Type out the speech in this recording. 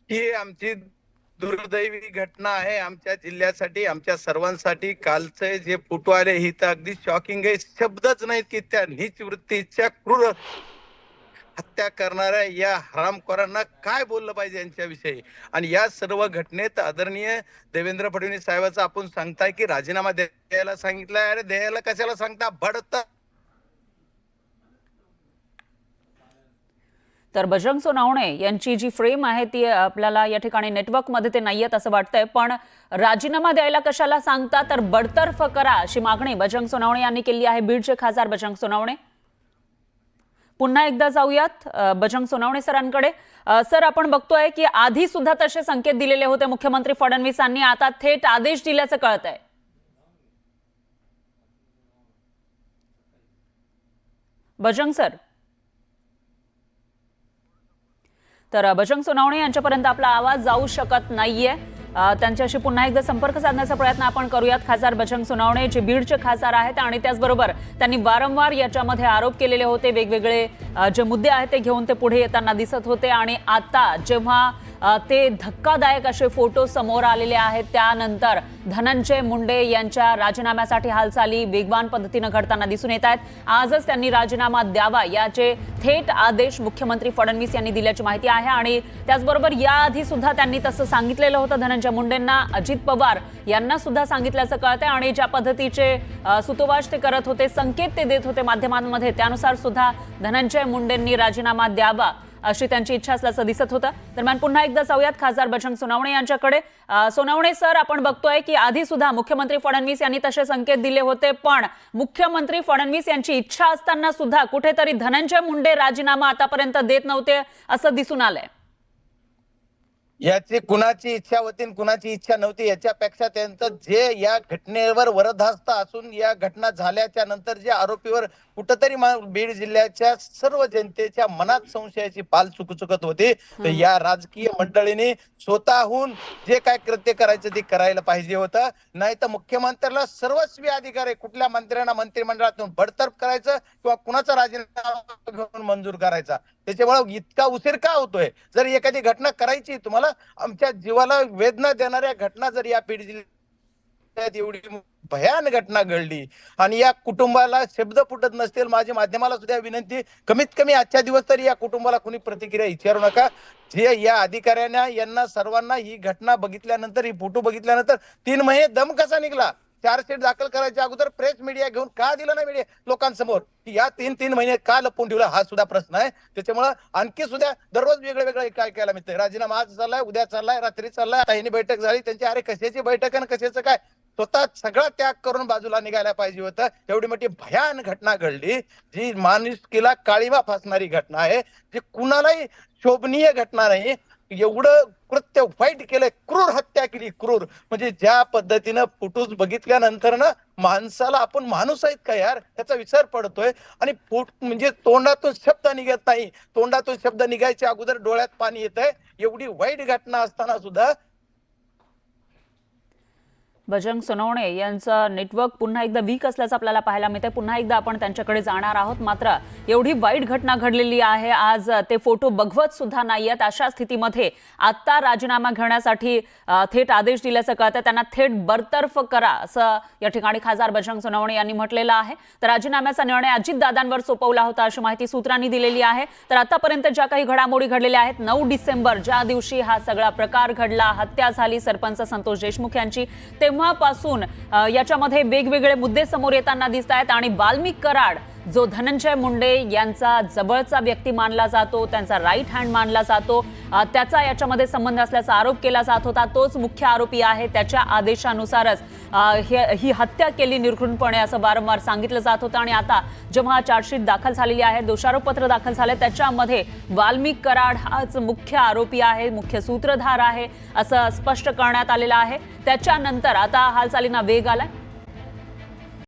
ही आमची दुर्दैवी घटना आहे आमच्या जिल्ह्यासाठी, आमच्या सर्वांसाठी. कालचे जे फोटो आले ही तर अगदी शॉकिंग आहे. शब्दच नाहीत की त्या नीच वृत्तीच्या क्रूर हत्या करणाऱ्या या हरामखोरांना काय बोललं पाहिजे यांच्याविषयी. आणि या सर्व घटनेत आदरणीय देवेंद्र फडणवीस साहेबांचा आपण सांगताय की राजीनामा द्यायला सांगितलाय. अरे द्यायला कशाला सांगता? बढत तर बजरंग सोनवणे यांची जी फ्रेम आहे ती आपल्याला या ठिकाणी नेटवर्कमध्ये ते नाहीयेत असं वाटतंय, पण राजीनामा द्यायला कशाला सांगता, तर बडतर्फ करा अशी मागणी बजरंग सोनवणे यांनी केली आहे. बीडचे खासदार बजरंग सोनवणे. पुन्हा एकदा जाऊयात बजरंग सोनवणे सरांकडे. सर, आपण बघतोय की आधी सुद्धा तसे संकेत दिलेले होते मुख्यमंत्री फडणवीसांनी, आता थेट आदेश दिल्याचं कळत आहे. बजरंग सर. तर बजरंग सोनवणे यांच्यापर्यंत आपला आवाज जाऊ शकत नाहीये. त्यांच्याशी पुन्हा एकदा संपर्क साधण्याचा प्रयत्न आपण करूयात. खासदार बजरंग सोनवणे जे बीडचे खासदार आहेत आणि त्याचबरोबर त्यांनी वारंवार याच्यामध्ये आरोप केलेले होते. वेगवेगळे जे मुद्दे आहेत ते घेऊन ते पुढे येताना दिसत होते. आणि आता जेव्हा ते धक्कादायक असे फोटो समोर आलेले आहेत, त्यानंतर धनंजय मुंडे यांच्या राजीनाम्यासाठी हालचाली वेगवान पद्धतीने घडताना दिसून येत आहेत. आजच त्यांनी राजीनामा द्यावा याचे थेट आदेश मुख्यमंत्री फडणवीस यांनी दिल्याची माहिती आहे. आणि त्याचबरोबर याआधी सुद्धा त्यांनी तसं सांगितलेलं होतं धनंजय मुंडेंना. अजित पवार यांना सुद्धा सांगितल्याचं कळतंय. आणि ज्या पद्धतीचे सुतोवाच ते करत होते, संकेत ते देत होते माध्यमांमध्ये, त्यानुसार सुद्धा धनंजय मुंडेंनी राजीनामा द्यावा अशी त्यांची इच्छा असल्याचं दिसत होतं. दरम्यान पुन्हा एकदा जाऊयात खासदार बजरंग सोनवणे यांच्याकडे. सोनवणे सर, आपण बघतोय की आधी सुद्धा मुख्यमंत्री फडणवीस यांनी तसे संकेत दिले होते, पण मुख्यमंत्री फडणवीस यांची इच्छा असताना सुद्धा कुठेतरी धनंजय मुंडे राजीनामा आतापर्यंत देत नव्हते असं दिसून आलंय. याची कुणाची इच्छा होती कुणाची इच्छा नव्हती याच्यापेक्षा त्यांचं जे या घटनेवर वरदहस्त असून या घटना झाल्याच्या नंतर जे आरोपीवर कुठंतरी बीड जिल्ह्याच्या सर्व जनतेच्या मनात संशयाची पाल चुकचुकत होती. तर या राजकीय मंडळीने स्वतःहून जे काय कृत्य करायचं ते करायला पाहिजे होतं. नाही तर मुख्यमंत्र्याला सर्वस्वी अधिकार आहे कुठल्या मंत्र्यांना मंत्रिमंडळातून बडतर्फ करायचं किंवा कुणाचा राजीनामा घेऊन मंजूर करायचा. त्याच्यामुळे इतका उशीर का होतोय? जर एखादी घटना करायची, तुम्हाला आमच्या जीवाला वेदना देणाऱ्या घटना जर या बीड जिल्ह्यात एवढी भयान घटना घडली आणि या कुटुंबाला शब्द फुटत नसतील, माझी माध्यमाला सुद्धा विनंती, कमीत कमी आजच्या दिवस तरी या कुटुंबाला कोणी प्रतिक्रिया विचारू नका. जे या अधिकाऱ्यांना यांना सर्वांना ही घटना बघितल्यानंतर, ही फोटो बघितल्यानंतर 3 महिने दम कसा निघला? चार्जशीट दाखल करायच्या अगोदर प्रेस मीडिया घेऊन का दिलं नाही मीडिया लोकांसमोर? या 3 महिने का लपवून ठेवला हा सुद्धा प्रश्न आहे. त्याच्यामुळे आणखी सुद्धा दररोज वेगळं वेगळं काय ऐकायला मिळतंय. राजीनामा आज चाललाय, उद्या चाललाय, रात्री चाललाय, आता ह्यानी बैठक झाली त्यांची. अरे कशाची बैठक आणि कशाचं काय? स्वतः सगळा त्याग करून बाजूला निघायला पाहिजे होतं. एवढी मोठी भयान घटना घडली, जी माणुसकीला काळिमा फासणारी घटना आहे, जी कुणालाही शोभनीय घटना नाही. एवढं कृत्य वाईट केलंय, क्रूर हत्या केली, क्रूर. म्हणजे ज्या पद्धतीनं फोटोज बघितल्यानंतर ना माणसाला आपण माणूस आहेत का यार त्याचा विचार पडतोय. आणि म्हणजे तोंडातून शब्द निघत नाही, तोंडातून शब्द निघायच्या अगोदर डोळ्यात पाणी येत आहे. एवढी वाईट घटना असताना सुद्धा बजरंग सोनवणे यांचं नेटवर्क पुन्हा एकदा वीक असल्याचं आपल्याला पाहायला मिळतंय. पुन्हा एकदा आपण त्यांच्याकडे जाणार आहोत. मात्र एवढी वाईट घटना घडलेली आहे, आज ते फोटो बघवत सुद्धा नाहीयेत. अशा स्थितीमध्ये आता राजीनामा घेण्यासाठी थेट आदेश दिल्याचं कळतं. त्यांना थेट बरतर्फ करा असं या ठिकाणी खासदार बजरंग सोनवणे यांनी म्हटलेलं आहे. तर राजीनाम्याचा निर्णय अजितदादांवर सोपवला होता अशी माहिती सूत्रांनी दिलेली आहे. तर आतापर्यंत ज्या काही घडामोडी घडलेल्या आहेत, 9 डिसेंबर ज्या दिवशी हा सगळा प्रकार घडला, हत्या झाली सरपंच संतोष देशमुख यांची, तेव्हापासून याच्यामध्ये वेगवेगळे मुद्दे समोर येताना दिसत आहेत. आणि वाल्मिक कराड जो धनंजय मुंडे यांचा जवळचा व्यक्ती मानला जातो, त्यांचा राईट हँड मानला जातो, त्याचा याच्यामध्ये संबंध असल्याचा आरोप केला जात होता, तोच मुख्य आरोपी आहे. त्याच्या आदेशानुसारच ही हत्या केली निर्घृणपणे असं वारंवार सांगितलं जात होतं. आणि आता जेव्हा चार्जशीट दाखल झालेली आहे, दोषारोपपत्र दाखल झाले, त्याच्यामध्ये वाल्मिक कराड हाच मुख्य आरोपी आहे, मुख्य सूत्रधार आहे असं स्पष्ट करण्यात आलेलं आहे. त्याच्यानंतर आता हालचालींना वेग आलाय.